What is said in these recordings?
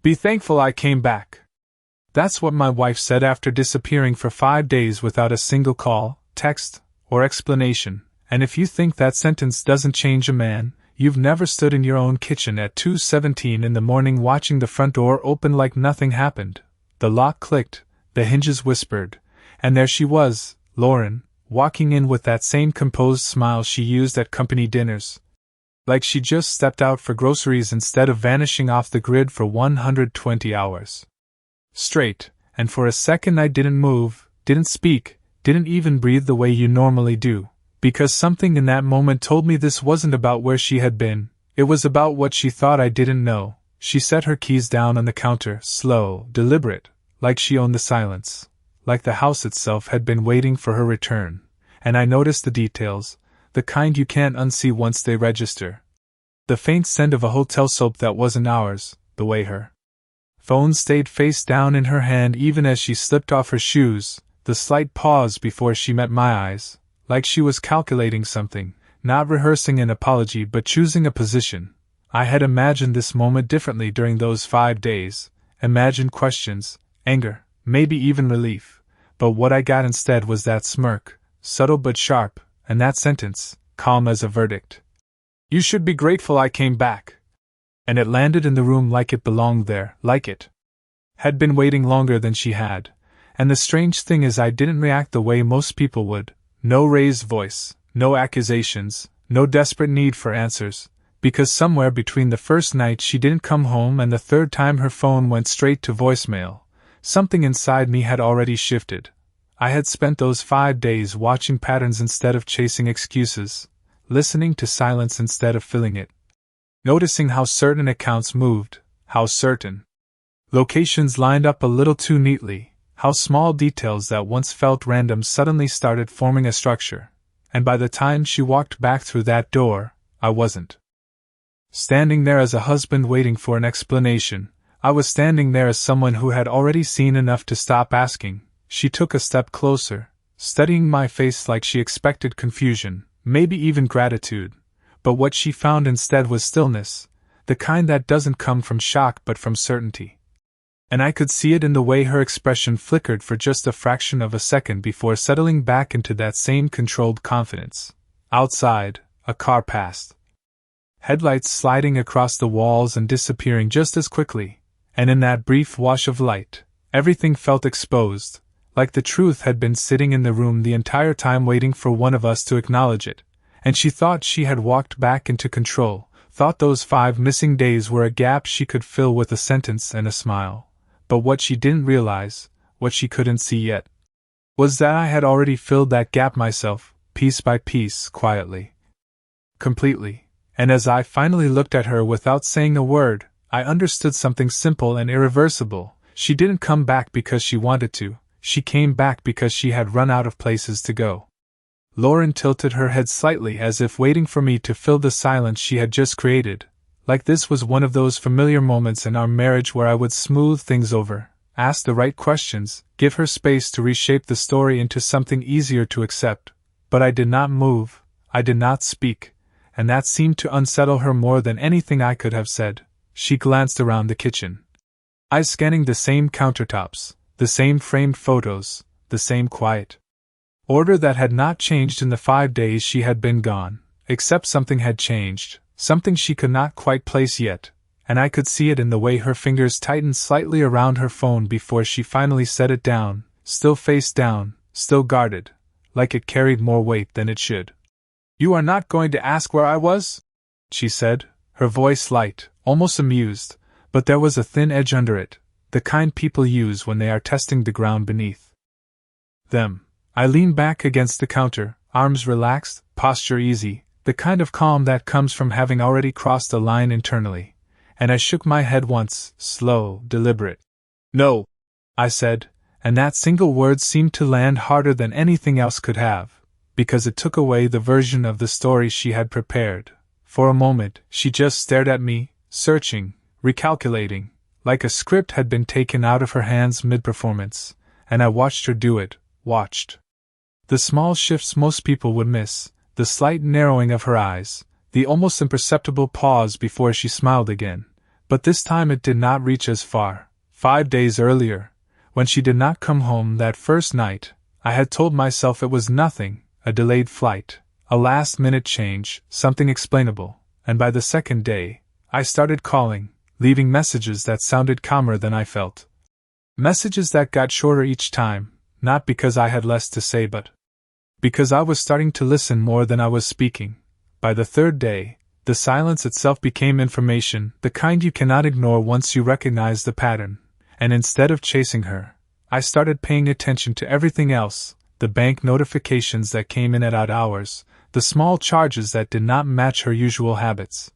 Be thankful I came back. That's what my wife said after disappearing for 5 days without a single call, text, or explanation, and if you think that sentence doesn't change a man, you've never stood in your own kitchen at 2:17 in the morning watching the front door open like nothing happened. The lock clicked, the hinges whispered, and there she was, Lauren, walking in with that same composed smile she used at company dinners. Like she just stepped out for groceries instead of vanishing off the grid for 120 hours. Straight, and for a second I didn't move, didn't speak, didn't even breathe the way you normally do, because something in that moment told me this wasn't about where she had been, it was about what she thought I didn't know. She set her keys down on the counter, slow, deliberate, like she owned the silence, like the house itself had been waiting for her return, and I noticed the details, the kind you can't unsee once they register. The faint scent of a hotel soap that wasn't ours, the way her phone stayed face down in her hand even as she slipped off her shoes, the slight pause before she met my eyes, like she was calculating something, not rehearsing an apology but choosing a position. I had imagined this moment differently during those 5 days, imagined questions, anger, maybe even relief, but what I got instead was that smirk, subtle but sharp, and that sentence, calm as a verdict. You should be grateful I came back. And it landed in the room like it belonged there, like it had been waiting longer than she had. And the strange thing is I didn't react the way most people would. No raised voice, no accusations, no desperate need for answers, because somewhere between the first night she didn't come home and the third time her phone went straight to voicemail, something inside me had already shifted. I had spent those 5 days watching patterns instead of chasing excuses, listening to silence instead of filling it, noticing how certain accounts moved, how certain locations lined up a little too neatly, how small details that once felt random suddenly started forming a structure, and by the time she walked back through that door, I wasn't standing there as a husband waiting for an explanation, I was standing there as someone who had already seen enough to stop asking. She took a step closer, studying my face like she expected confusion, maybe even gratitude. But what she found instead was stillness, the kind that doesn't come from shock but from certainty. And I could see it in the way her expression flickered for just a fraction of a second before settling back into that same controlled confidence. Outside, a car passed, headlights sliding across the walls and disappearing just as quickly, and in that brief wash of light, everything felt exposed, like the truth had been sitting in the room the entire time waiting for one of us to acknowledge it. And she thought she had walked back into control, thought those 5 missing days were a gap she could fill with a sentence and a smile. But what she didn't realize, what she couldn't see yet, was that I had already filled that gap myself, piece by piece, quietly. Completely. And as I finally looked at her without saying a word, I understood something simple and irreversible. She didn't come back because she wanted to, she came back because she had run out of places to go. Lauren tilted her head slightly as if waiting for me to fill the silence she had just created, like this was one of those familiar moments in our marriage where I would smooth things over, ask the right questions, give her space to reshape the story into something easier to accept. But I did not move, I did not speak, and that seemed to unsettle her more than anything I could have said. She glanced around the kitchen, eyes scanning the same countertops, the same framed photos, the same quiet order that had not changed in the 5 days she had been gone, except something had changed, something she could not quite place yet, and I could see it in the way her fingers tightened slightly around her phone before she finally set it down, still face down, still guarded, like it carried more weight than it should. You are not going to ask where I was? She said, her voice light, almost amused, but there was a thin edge under it, the kind people use when they are testing the ground beneath them. I leaned back against the counter, arms relaxed, posture easy, the kind of calm that comes from having already crossed a line internally, and I shook my head once, slow, deliberate. No, I said, and that single word seemed to land harder than anything else could have, because it took away the version of the story she had prepared. For a moment, she just stared at me, searching, recalculating, like a script had been taken out of her hands mid-performance, and I watched her do it, watched. The small shifts most people would miss, the slight narrowing of her eyes, the almost imperceptible pause before she smiled again, But this time it did not reach as far. 5 days earlier, when she did not come home that first night, I had told myself it was nothing, a delayed flight, a last-minute change, something explainable, and by the second day, I started calling, leaving messages that sounded calmer than I felt. Messages that got shorter each time, not because I had less to say but because I was starting to listen more than I was speaking. By the third day, the silence itself became information, the kind you cannot ignore once you recognize the pattern, and instead of chasing her, I started paying attention to everything else, the bank notifications that came in at odd hours, the small charges that did not match her usual habits,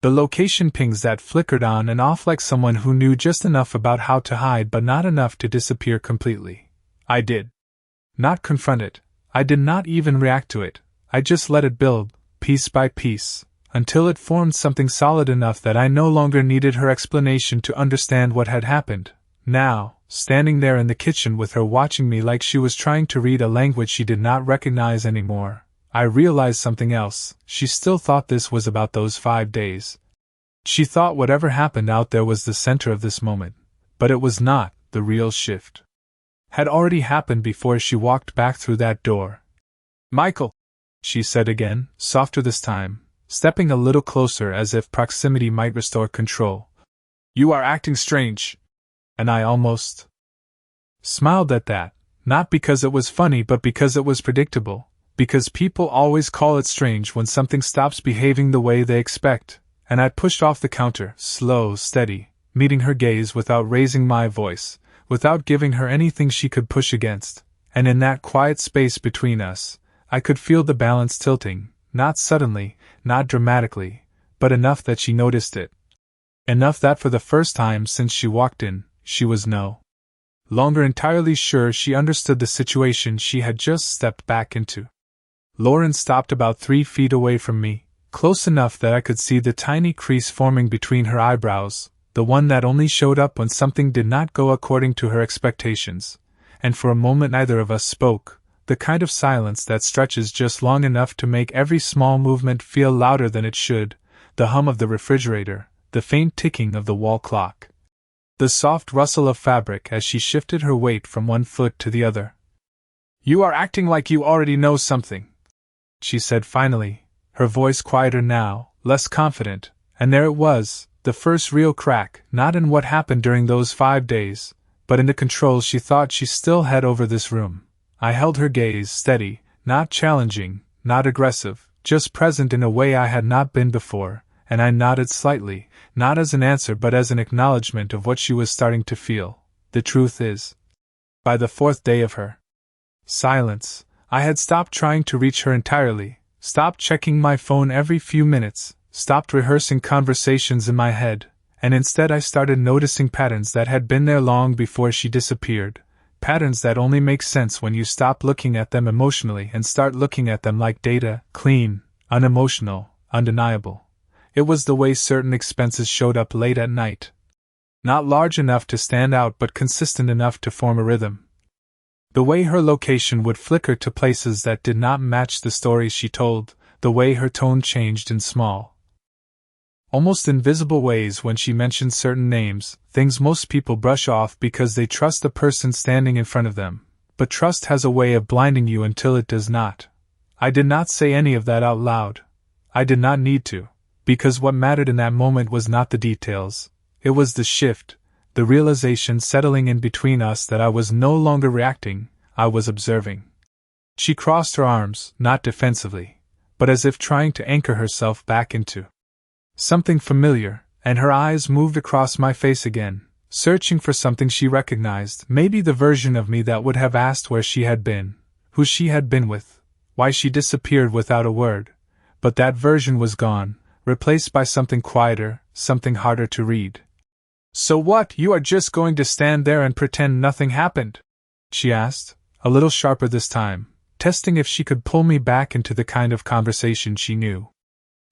the location pings that flickered on and off like someone who knew just enough about how to hide but not enough to disappear completely. I did not confront it. I did not even react to it. I just let it build, piece by piece, until it formed something solid enough that I no longer needed her explanation to understand what had happened. Now, standing there in the kitchen with her watching me like she was trying to read a language she did not recognize anymore, I realized something else. She still thought this was about those 5 days. She thought whatever happened out there was the center of this moment, but it was not. The real shift had already happened before she walked back through that door. "Michael," she said again, softer this time, stepping a little closer as if proximity might restore control. "You are acting strange." And I almost smiled at that, not because it was funny but because it was predictable, because people always call it strange when something stops behaving the way they expect, and I pushed off the counter, slow, steady, meeting her gaze without raising my voice, without giving her anything she could push against, and in that quiet space between us, I could feel the balance tilting, not suddenly, not dramatically, but enough that she noticed it. Enough that for the first time since she walked in, she was no longer entirely sure she understood the situation she had just stepped back into. Lauren stopped about 3 feet away from me, close enough that I could see the tiny crease forming between her eyebrows, the one that only showed up when something did not go according to her expectations, and for a moment neither of us spoke, the kind of silence that stretches just long enough to make every small movement feel louder than it should, the hum of the refrigerator, the faint ticking of the wall clock, the soft rustle of fabric as she shifted her weight from one foot to the other. "You are acting like you already know something," she said finally, her voice quieter now, less confident, and there it was, the first real crack, not in what happened during those 5 days, but in the control she thought she still had over this room. I held her gaze steady, not challenging, not aggressive, just present in a way I had not been before, and I nodded slightly, not as an answer but as an acknowledgement of what she was starting to feel. The truth is, by the 4th day of her silence, I had stopped trying to reach her entirely, stopped checking my phone every few minutes, stopped rehearsing conversations in my head, and instead I started noticing patterns that had been there long before she disappeared, patterns that only make sense when you stop looking at them emotionally and start looking at them like data, clean, unemotional, undeniable. It was the way certain expenses showed up late at night. Not large enough to stand out but consistent enough to form a rhythm. The way her location would flicker to places that did not match the stories she told, the way her tone changed in small, almost invisible ways when she mentioned certain names, things most people brush off because they trust the person standing in front of them, but trust has a way of blinding you until it does not. I did not say any of that out loud. I did not need to, because what mattered in that moment was not the details, it was the shift, the realization settling in between us that I was no longer reacting, I was observing. She crossed her arms, not defensively, but as if trying to anchor herself back into something familiar, and her eyes moved across my face again, searching for something she recognized, maybe the version of me that would have asked where she had been, who she had been with, why she disappeared without a word. But that version was gone, replaced by something quieter, something harder to read. "So what, you are just going to stand there and pretend nothing happened?" she asked, a little sharper this time, testing if she could pull me back into the kind of conversation she knew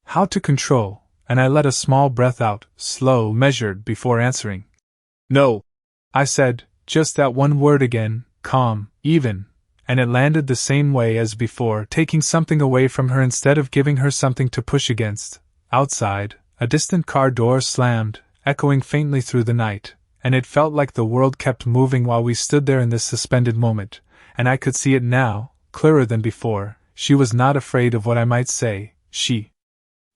how to control, and I let a small breath out, slow, measured, before answering. "No," I said, just that one word again, calm, even, and it landed the same way as before, taking something away from her instead of giving her something to push against. Outside, a distant car door slammed, echoing faintly through the night, and it felt like the world kept moving while we stood there in this suspended moment, and I could see it now, clearer than before. She was not afraid of what I might say, she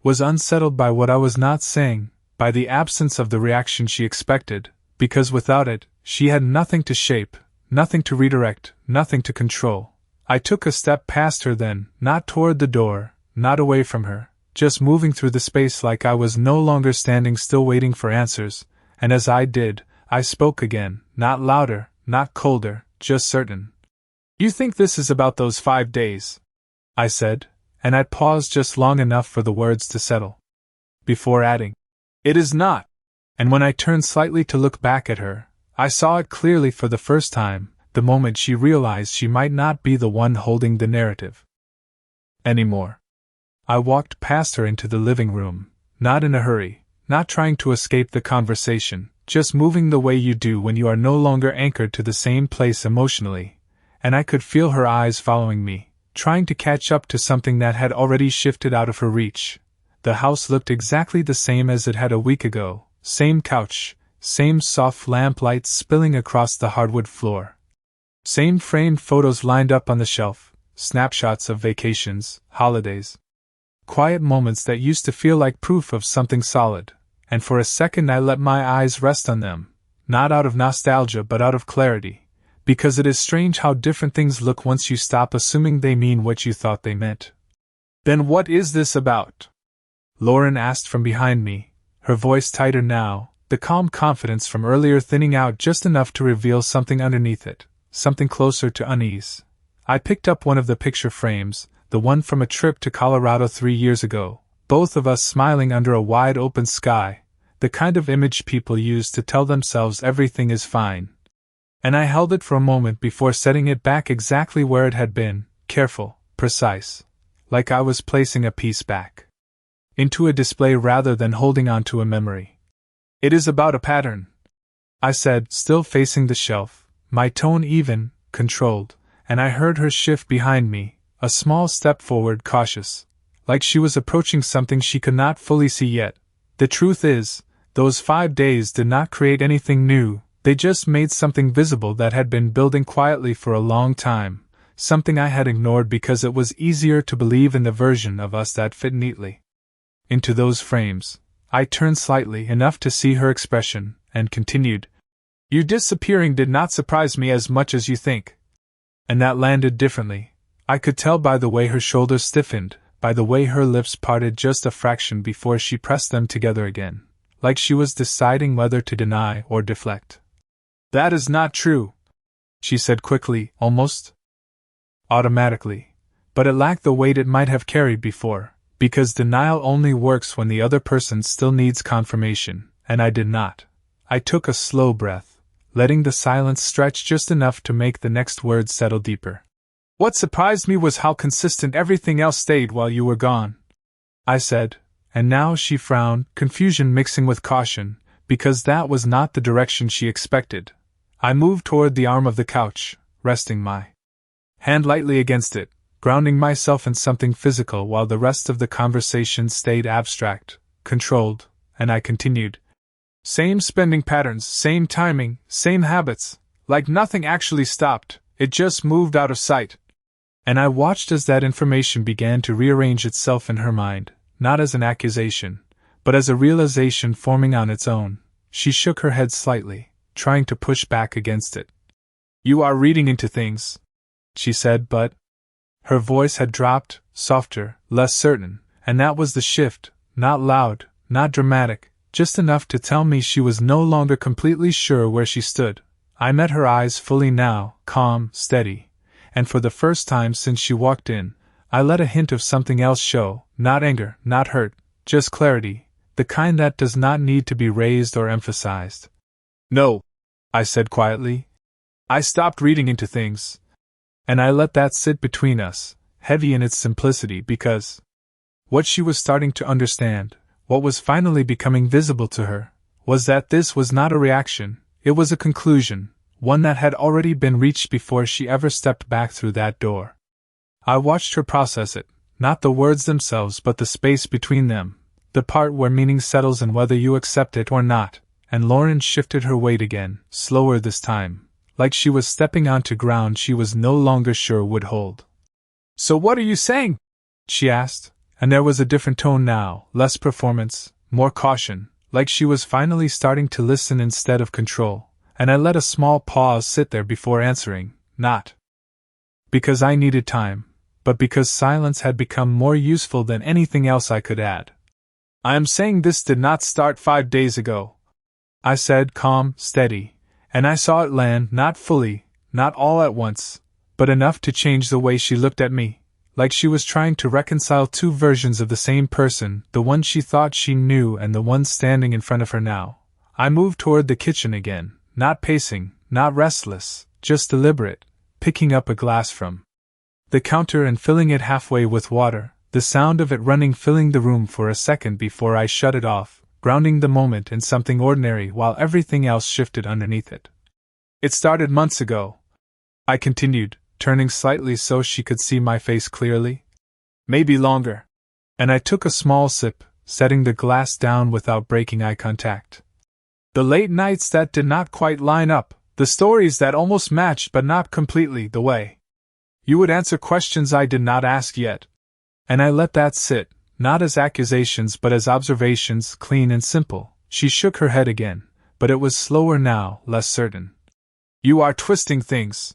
was unsettled by what I was not saying, by the absence of the reaction she expected, because without it, she had nothing to shape, nothing to redirect, nothing to control. I took a step past her then, not toward the door, not away from her, just moving through the space like I was no longer standing still waiting for answers, and as I did, I spoke again, not louder, not colder, just certain. "You think this is about those 5 days?" I said, and I paused just long enough for the words to settle, before adding, "It is not." And when I turned slightly to look back at her, I saw it clearly for the first time, the moment she realized she might not be the one holding the narrative anymore. I walked past her into the living room, not in a hurry, not trying to escape the conversation, just moving the way you do when you are no longer anchored to the same place emotionally, and I could feel her eyes following me, trying to catch up to something that had already shifted out of her reach. The house looked exactly the same as it had a week ago, same couch, same soft lamplight spilling across the hardwood floor. Same framed photos lined up on the shelf, snapshots of vacations, holidays. Quiet moments that used to feel like proof of something solid, and for a second I let my eyes rest on them, not out of nostalgia but out of clarity. Because it is strange how different things look once you stop assuming they mean what you thought they meant. "Then what is this about?" Lauren asked from behind me, her voice tighter now, the calm confidence from earlier thinning out just enough to reveal something underneath it, something closer to unease. I picked up one of the picture frames, the one from a trip to Colorado 3 years ago, both of us smiling under a wide open sky, the kind of image people use to tell themselves everything is fine. And I held it for a moment before setting it back exactly where it had been, careful, precise, like I was placing a piece back into a display rather than holding on to a memory. "It is about a pattern," I said, still facing the shelf, my tone even, controlled, and I heard her shift behind me, a small step forward, cautious, like she was approaching something she could not fully see yet. "The truth is, those 5 days did not create anything new. They just made something visible that had been building quietly for a long time, something I had ignored because it was easier to believe in the version of us that fit neatly into those frames." I turned slightly enough to see her expression, and continued, "Your disappearing did not surprise me as much as you think." And that landed differently. I could tell by the way her shoulders stiffened, by the way her lips parted just a fraction before she pressed them together again, like she was deciding whether to deny or deflect. "That is not true," she said quickly, almost automatically, but it lacked the weight it might have carried before, because denial only works when the other person still needs confirmation, and I did not. I took a slow breath, letting the silence stretch just enough to make the next words settle deeper. "What surprised me was how consistent everything else stayed while you were gone," I said, and now she frowned, confusion mixing with caution, because that was not the direction she expected. I moved toward the arm of the couch, resting my hand lightly against it, grounding myself in something physical while the rest of the conversation stayed abstract, controlled, and I continued. "Same spending patterns, same timing, same habits, like nothing actually stopped, it just moved out of sight." And I watched as that information began to rearrange itself in her mind, not as an accusation, but as a realization forming on its own. She shook her head slightly, trying to push back against it. "You are reading into things," she said, but her voice had dropped, softer, less certain, and that was the shift, not loud, not dramatic, just enough to tell me she was no longer completely sure where she stood. I met her eyes fully now, calm, steady, and for the first time since she walked in, I let a hint of something else show, not anger, not hurt, just clarity, the kind that does not need to be raised or emphasized. "No," I said quietly. "I stopped reading into things." And I let that sit between us, heavy in its simplicity, because what she was starting to understand, what was finally becoming visible to her, was that this was not a reaction, it was a conclusion, one that had already been reached before she ever stepped back through that door. I watched her process it, not the words themselves but the space between them, the part where meaning settles in whether you accept it or not, and Lauren shifted her weight again, slower this time, like she was stepping onto ground she was no longer sure would hold. "So what are you saying?" she asked, and there was a different tone now, less performance, more caution, like she was finally starting to listen instead of control, and I let a small pause sit there before answering, not because I needed time, but because silence had become more useful than anything else I could add. "I am saying this did not start 5 days ago," I said, calm, steady, and I saw it land, not fully, not all at once, but enough to change the way she looked at me, like she was trying to reconcile two versions of the same person, the one she thought she knew and the one standing in front of her now. I moved toward the kitchen again, not pacing, not restless, just deliberate, picking up a glass from the counter and filling it halfway with water, the sound of it running filling the room for a second before I shut it off, grounding the moment in something ordinary while everything else shifted underneath it. "It started months ago," I continued, turning slightly so she could see my face clearly. "Maybe longer." And I took a small sip, setting the glass down without breaking eye contact. "The late nights that did not quite line up, the stories that almost matched but not completely, the way you would answer questions I did not ask yet." And I let that sit, not as accusations but as observations, clean and simple. She shook her head again, but it was slower now, less certain. "You are twisting things,"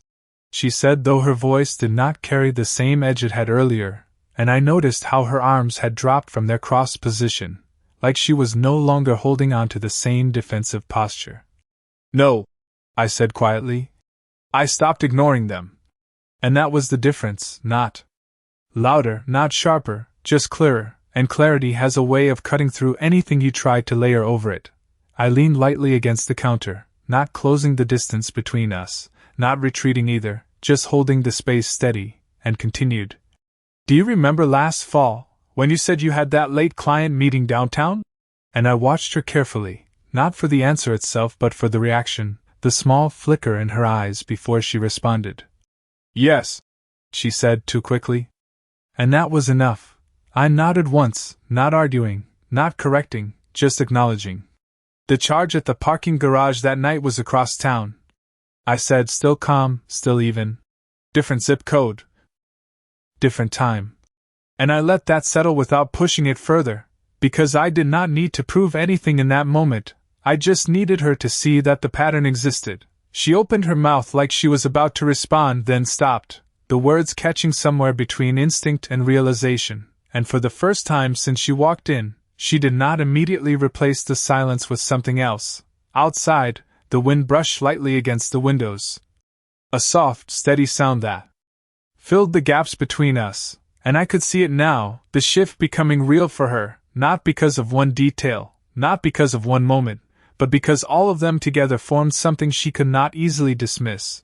she said, though her voice did not carry the same edge it had earlier, and I noticed how her arms had dropped from their crossed position, like she was no longer holding on to the same defensive posture. "No," I said quietly. "I stopped ignoring them. And that was the difference, not louder, not sharper, just clearer, and clarity has a way of cutting through anything you try to layer over it." I leaned lightly against the counter, not closing the distance between us, not retreating either, just holding the space steady, and continued. "Do you remember last fall, when you said you had that late client meeting downtown?" And I watched her carefully, not for the answer itself but for the reaction, the small flicker in her eyes before she responded. "Yes," she said too quickly. And that was enough. I nodded once, not arguing, not correcting, just acknowledging. "The charge at the parking garage that night was across town," I said, still calm, still even. "Different zip code. Different time." And I let that settle without pushing it further, because I did not need to prove anything in that moment. I just needed her to see that the pattern existed. She opened her mouth like she was about to respond, then stopped, the words catching somewhere between instinct and realization, and for the first time since she walked in, she did not immediately replace the silence with something else. Outside, the wind brushed lightly against the windows. A soft, steady sound that filled the gaps between us, and I could see it now, the shift becoming real for her, not because of one detail, not because of one moment, but because all of them together formed something she could not easily dismiss.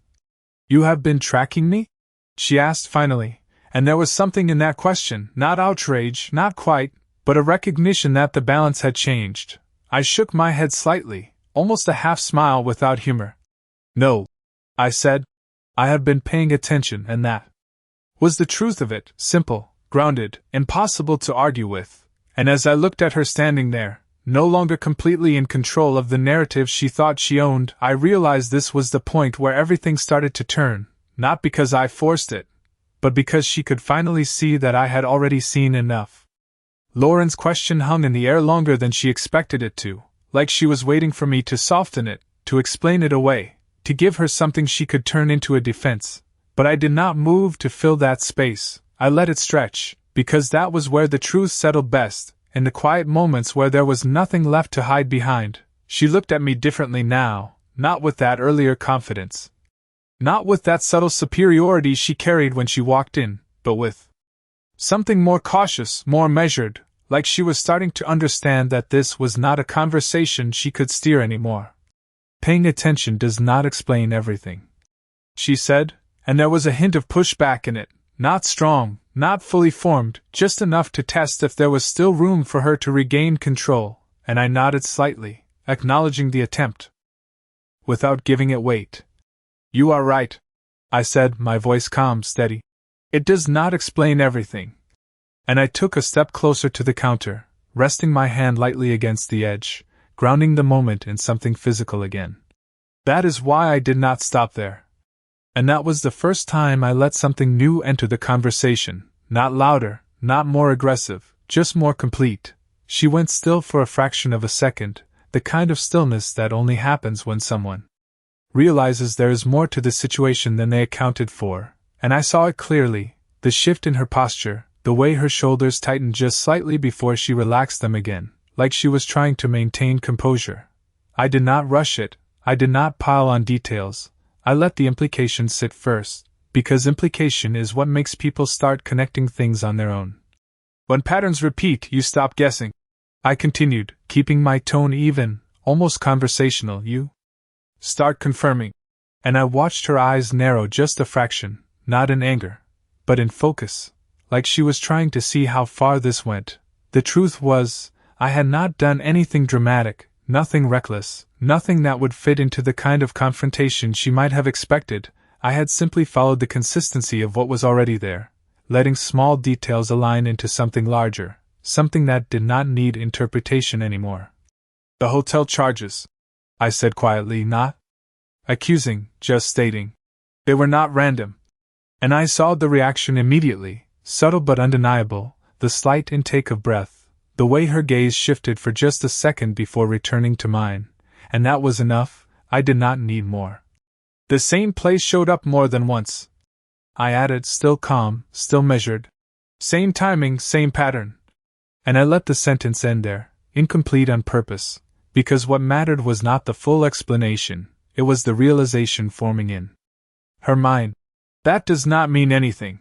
"You have been tracking me?" she asked finally, and there was something in that question, not outrage, not quite, but a recognition that the balance had changed. I shook my head slightly, almost a half smile without humor. "No," I said. "I have been paying attention, and that was the truth of it, simple, grounded, impossible to argue with." And as I looked at her standing there, no longer completely in control of the narrative she thought she owned, I realized this was the point where everything started to turn, not because I forced it, but because she could finally see that I had already seen enough. Lauren's question hung in the air longer than she expected it to, like she was waiting for me to soften it, to explain it away, to give her something she could turn into a defense. But I did not move to fill that space. I let it stretch, because that was where the truth settled best, in the quiet moments where there was nothing left to hide behind. She looked at me differently now, not with that earlier confidence, not with that subtle superiority she carried when she walked in, but with something more cautious, more measured, like she was starting to understand that this was not a conversation she could steer anymore. "Paying attention does not explain everything," she said, and there was a hint of pushback in it, not strong, not fully formed, just enough to test if there was still room for her to regain control, and I nodded slightly, acknowledging the attempt, without giving it weight. "You are right," I said, my voice calm, steady. "It does not explain everything." And I took a step closer to the counter, resting my hand lightly against the edge, grounding the moment in something physical again. That is why I did not stop there. And that was the first time I let something new enter the conversation, not louder, not more aggressive, just more complete. She went still for a fraction of a second, the kind of stillness that only happens when someone realizes there is more to the situation than they accounted for, and I saw it clearly, the shift in her posture, the way her shoulders tightened just slightly before she relaxed them again, like she was trying to maintain composure. I did not rush it, I did not pile on details, I let the implication sit first, because implication is what makes people start connecting things on their own. When patterns repeat, you stop guessing. I continued, keeping my tone even, almost conversational. You start confirming. And I watched her eyes narrow just a fraction, not in anger, but in focus, like she was trying to see how far this went. The truth was, I had not done anything dramatic, nothing reckless, nothing that would fit into the kind of confrontation she might have expected. I had simply followed the consistency of what was already there, letting small details align into something larger, something that did not need interpretation anymore. The hotel charges, I said quietly, not accusing, just stating. They were not random. And I saw the reaction immediately, subtle but undeniable, the slight intake of breath, the way her gaze shifted for just a second before returning to mine, and that was enough. I did not need more. The same place showed up more than once, I added, still calm, still measured. Same timing, same pattern. And I let the sentence end there, incomplete on purpose, because what mattered was not the full explanation, it was the realization forming in her mind. That does not mean anything,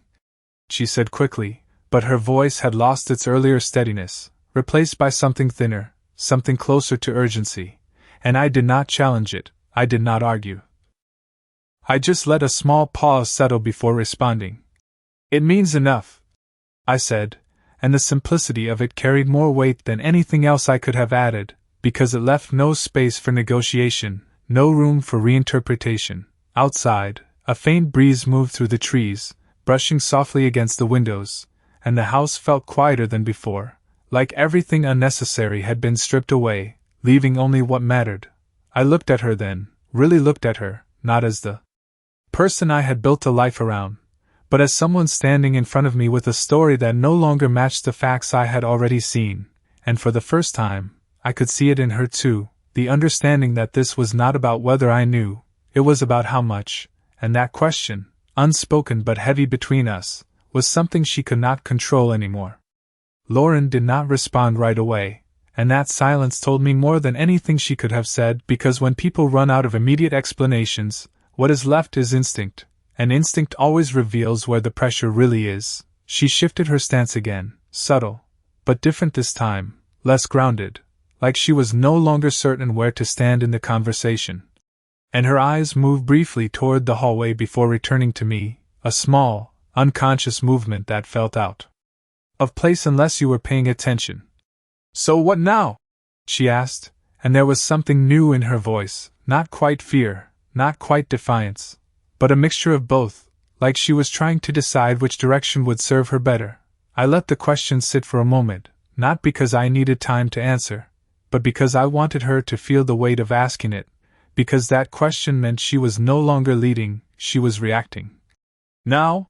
she said quickly, but her voice had lost its earlier steadiness, replaced by something thinner, something closer to urgency, and I did not challenge it, I did not argue. I just let a small pause settle before responding. It means enough, I said, and the simplicity of it carried more weight than anything else I could have added, because it left no space for negotiation, no room for reinterpretation. Outside, a faint breeze moved through the trees, brushing softly against the windows, and the house felt quieter than before, like everything unnecessary had been stripped away, leaving only what mattered. I looked at her then, really looked at her, not as the person I had built a life around, but as someone standing in front of me with a story that no longer matched the facts I had already seen, and for the first time, I could see it in her too, the understanding that this was not about whether I knew, it was about how much, and that question, unspoken but heavy between us, was something she could not control anymore. Lauren did not respond right away, and that silence told me more than anything she could have said, because when people run out of immediate explanations, what is left is instinct, and instinct always reveals where the pressure really is. She shifted her stance again, subtle, but different this time, less grounded, like she was no longer certain where to stand in the conversation. And her eyes moved briefly toward the hallway before returning to me, a small, unconscious movement that felt out of place unless you were paying attention. So what now? She asked, and there was something new in her voice, not quite fear, not quite defiance, but a mixture of both, like she was trying to decide which direction would serve her better. I let the question sit for a moment, not because I needed time to answer, but because I wanted her to feel the weight of asking it, because that question meant she was no longer leading, she was reacting. Now?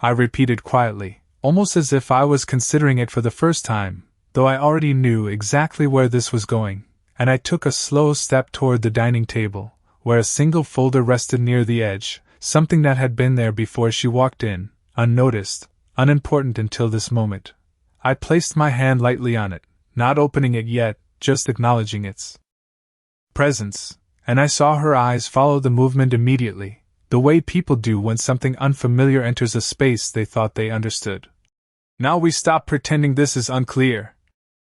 I repeated quietly, almost as if I was considering it for the first time, though I already knew exactly where this was going, and I took a slow step toward the dining table, where a single folder rested near the edge, something that had been there before she walked in, unnoticed, unimportant until this moment. I placed my hand lightly on it, not opening it yet, just acknowledging its presence, and I saw her eyes follow the movement immediately, the way people do when something unfamiliar enters a space they thought they understood. Now we stop pretending this is unclear,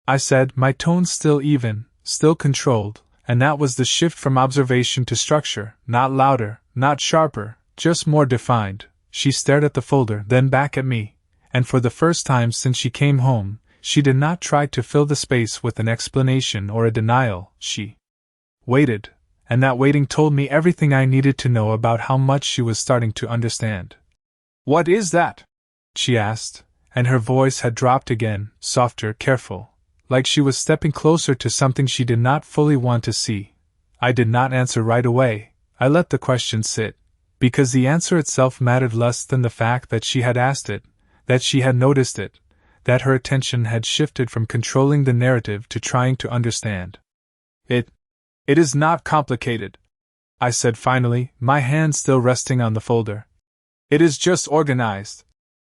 I said, my tone still even, still controlled, and that was the shift from observation to structure, not louder, not sharper, just more defined. She stared at the folder, then back at me, and for the first time since she came home, she did not try to fill the space with an explanation or a denial. She waited, and that waiting told me everything I needed to know about how much she was starting to understand. What is that? She asked, and her voice had dropped again, softer, careful, like she was stepping closer to something she did not fully want to see. I did not answer right away. I let the question sit, because the answer itself mattered less than the fact that she had asked it, that she had noticed it, that her attention had shifted from controlling the narrative to trying to understand. It is not complicated, I said finally, my hand still resting on the folder. It is just organized.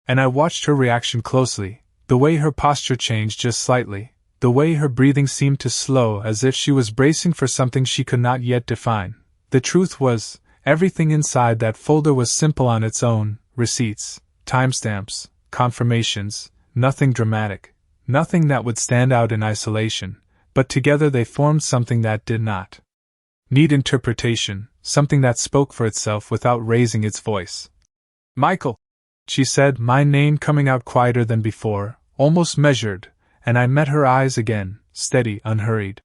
And I watched her reaction closely, the way her posture changed just slightly, the way her breathing seemed to slow as if she was bracing for something she could not yet define. The truth was, everything inside that folder was simple on its own: receipts, timestamps, confirmations, nothing dramatic, nothing that would stand out in isolation, but together they formed something that did not need interpretation, something that spoke for itself without raising its voice. Michael, she said, my name coming out quieter than before, almost measured, and I met her eyes again, steady, unhurried.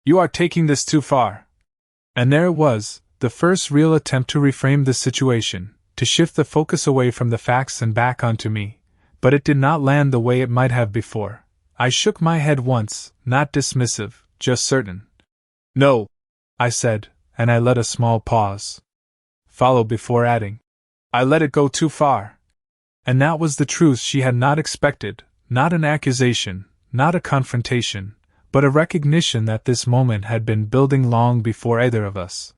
You are taking this too far. And there it was, the first real attempt to reframe the situation, to shift the focus away from the facts and back onto me, but it did not land the way it might have before. I shook my head once, not dismissive, just certain. No, I said, and I let a small pause follow before adding, I let it go too far. And that was the truth she had not expected, not an accusation, not a confrontation, but a recognition that this moment had been building long before either of us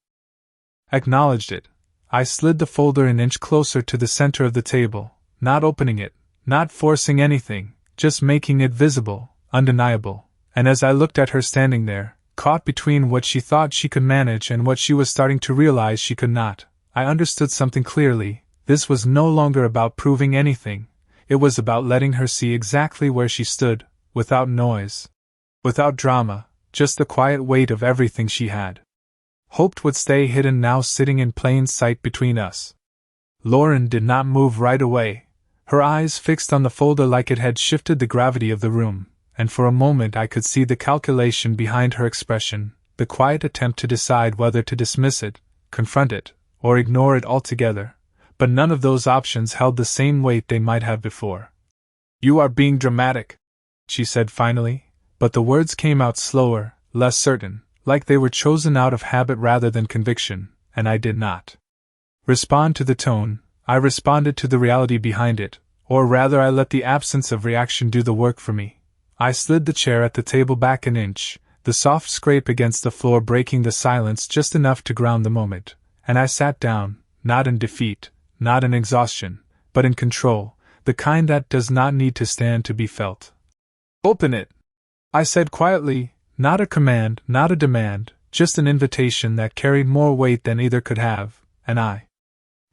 acknowledged it. I slid the folder an inch closer to the center of the table, not opening it, not forcing anything, just making it visible, undeniable, and as I looked at her standing there, caught between what she thought she could manage and what she was starting to realize she could not, I understood something clearly. This was no longer about proving anything, it was about letting her see exactly where she stood, without noise, without drama, just the quiet weight of everything she had hoped would stay hidden now sitting in plain sight between us. Lauren did not move right away, her eyes fixed on the folder like it had shifted the gravity of the room, and for a moment I could see the calculation behind her expression, the quiet attempt to decide whether to dismiss it, confront it, or ignore it altogether, but none of those options held the same weight they might have before. You are being dramatic, she said finally, but the words came out slower, less certain, like they were chosen out of habit rather than conviction, and I did not respond to the tone. I responded to the reality behind it, or rather I let the absence of reaction do the work for me. I slid the chair at the table back an inch, the soft scrape against the floor breaking the silence just enough to ground the moment, and I sat down, not in defeat, not in exhaustion, but in control, the kind that does not need to stand to be felt. Open it, I said quietly, not a command, not a demand, just an invitation that carried more weight than either could have, and I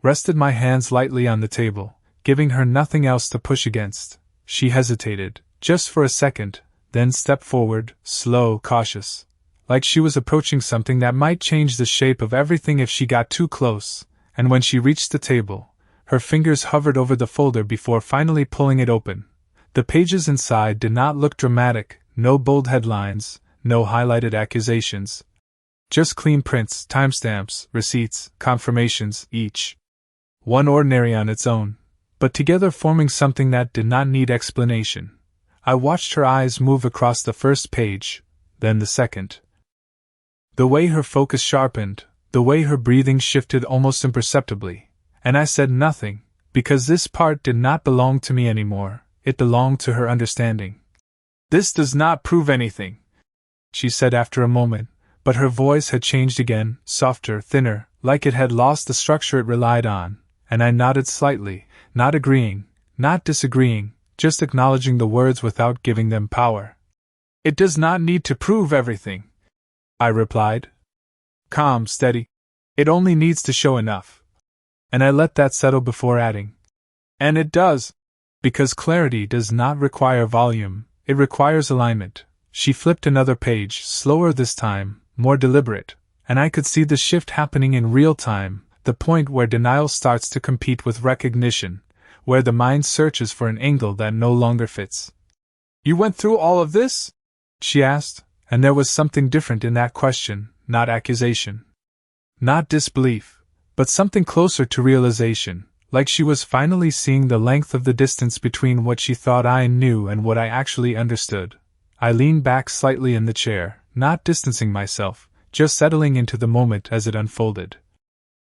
rested my hands lightly on the table, giving her nothing else to push against. She hesitated, just for a second, then stepped forward, slow, cautious, like she was approaching something that might change the shape of everything if she got too close, and when she reached the table, her fingers hovered over the folder before finally pulling it open. The pages inside did not look dramatic, no bold headlines, no highlighted accusations. Just clean prints, timestamps, receipts, confirmations, each one ordinary on its own, but together forming something that did not need explanation. I watched her eyes move across the first page, then the second. The way her focus sharpened, the way her breathing shifted almost imperceptibly, and I said nothing, because this part did not belong to me anymore, it belonged to her understanding. This does not prove anything, she said after a moment, but her voice had changed again, softer, thinner, like it had lost the structure it relied on, and I nodded slightly, not agreeing, not disagreeing, just acknowledging the words without giving them power. It does not need to prove everything, I replied. Calm, steady. It only needs to show enough. And I let that settle before adding. And it does. Because clarity does not require volume, it requires alignment. She flipped another page, slower this time, more deliberate, and I could see the shift happening in real time, the point where denial starts to compete with recognition, where the mind searches for an angle that no longer fits. You went through all of this? She asked, and there was something different in that question, not accusation. Not disbelief, but something closer to realization, like she was finally seeing the length of the distance between what she thought I knew and what I actually understood. I leaned back slightly in the chair, not distancing myself, just settling into the moment as it unfolded.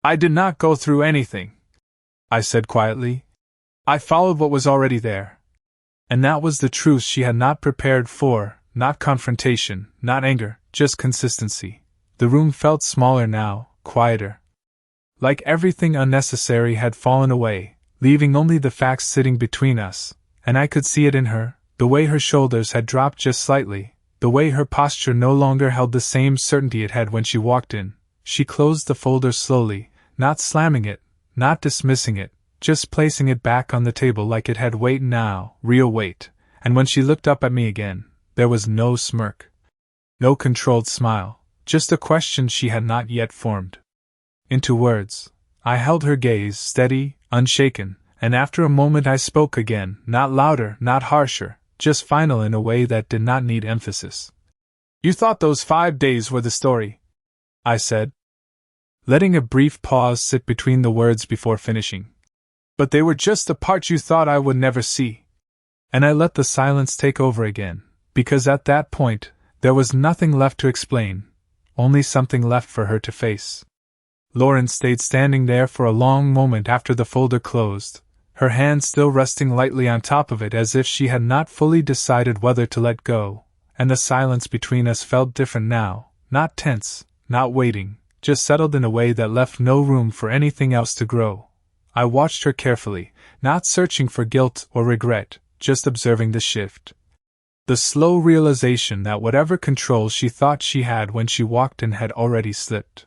I did not go through anything, I said quietly. I followed what was already there. And that was the truth she had not prepared for, not confrontation, not anger, just consistency. The room felt smaller now, quieter. Like everything unnecessary had fallen away, leaving only the facts sitting between us, and I could see it in her, the way her shoulders had dropped just slightly, the way her posture no longer held the same certainty it had when she walked in. She closed the folder slowly, not slamming it, not dismissing it, just placing it back on the table like it had weight now, real weight, and when she looked up at me again, there was no smirk. No controlled smile, just a question she had not yet formed into words. I held her gaze steady, unshaken, and after a moment I spoke again, not louder, not harsher, just final in a way that did not need emphasis. You thought those 5 days were the story, I said, letting a brief pause sit between the words before finishing. But they were just the part you thought I would never see. And I let the silence take over again, because at that point, there was nothing left to explain, only something left for her to face. Lauren stayed standing there for a long moment after the folder closed, her hand still resting lightly on top of it as if she had not fully decided whether to let go, and the silence between us felt different now, not tense, not waiting, just settled in a way that left no room for anything else to grow. I watched her carefully, not searching for guilt or regret, just observing the shift. The slow realization that whatever control she thought she had when she walked in had already slipped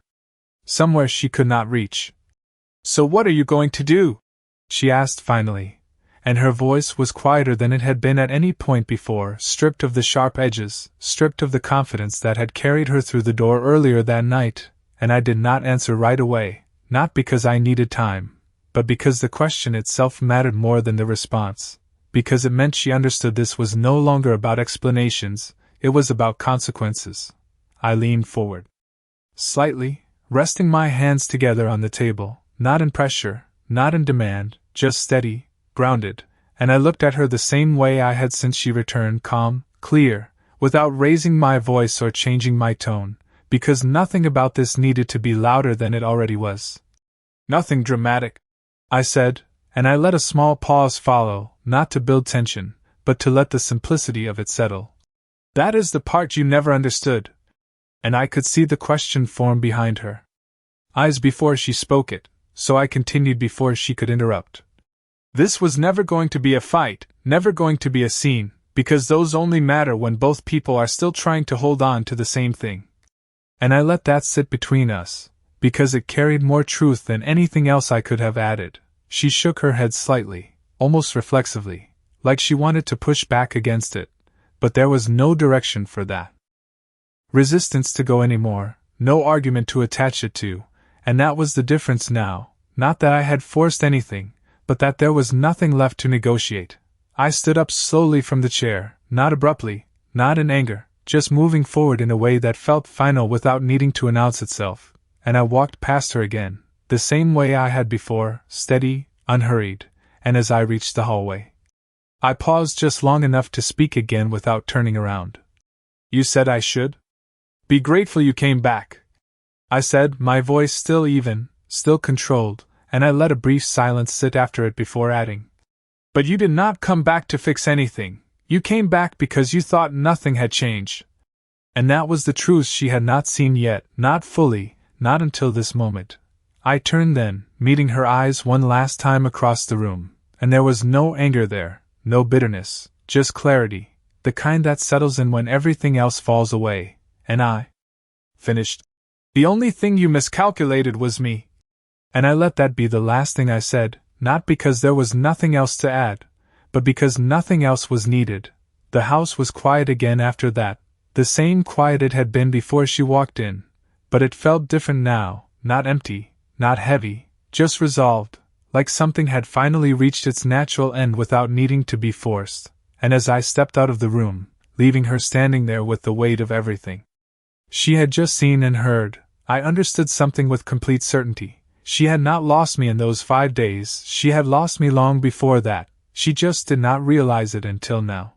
somewhere she could not reach. So what are you going to do? She asked finally, and her voice was quieter than it had been at any point before, stripped of the sharp edges, stripped of the confidence that had carried her through the door earlier that night, and I did not answer right away, not because I needed time, but because the question itself mattered more than the response, because it meant she understood this was no longer about explanations, it was about consequences. I leaned forward slightly, resting my hands together on the table, not in pressure, not in demand, just steady, grounded, and I looked at her the same way I had since she returned, calm, clear, without raising my voice or changing my tone, because nothing about this needed to be louder than it already was. Nothing dramatic, I said, and I let a small pause follow, not to build tension, but to let the simplicity of it settle. That is the part you never understood. And I could see the question form behind her eyes before she spoke it, so I continued before she could interrupt. This was never going to be a fight, never going to be a scene, because those only matter when both people are still trying to hold on to the same thing. And I let that sit between us, because it carried more truth than anything else I could have added. She shook her head slightly, almost reflexively, like she wanted to push back against it, but there was no direction for that resistance to go anymore, no argument to attach it to, and that was the difference now, not that I had forced anything, but that there was nothing left to negotiate. I stood up slowly from the chair, not abruptly, not in anger, just moving forward in a way that felt final without needing to announce itself, and I walked past her again, the same way I had before, steady, unhurried, and as I reached the hallway, I paused just long enough to speak again without turning around. You said I should? Be grateful you came back, I said, my voice still even, still controlled, and I let a brief silence sit after it before adding. But you did not come back to fix anything, you came back because you thought nothing had changed. And that was the truth she had not seen yet, not fully, not until this moment. I turned then, meeting her eyes one last time across the room, and there was no anger there, no bitterness, just clarity, the kind that settles in when everything else falls away. And I finished. The only thing you miscalculated was me. And I let that be the last thing I said, not because there was nothing else to add, but because nothing else was needed. The house was quiet again after that, the same quiet it had been before she walked in, but it felt different now, not empty, not heavy, just resolved, like something had finally reached its natural end without needing to be forced. And as I stepped out of the room, leaving her standing there with the weight of everything she had just seen and heard, I understood something with complete certainty. She had not lost me in those 5 days, she had lost me long before that, she just did not realize it until now.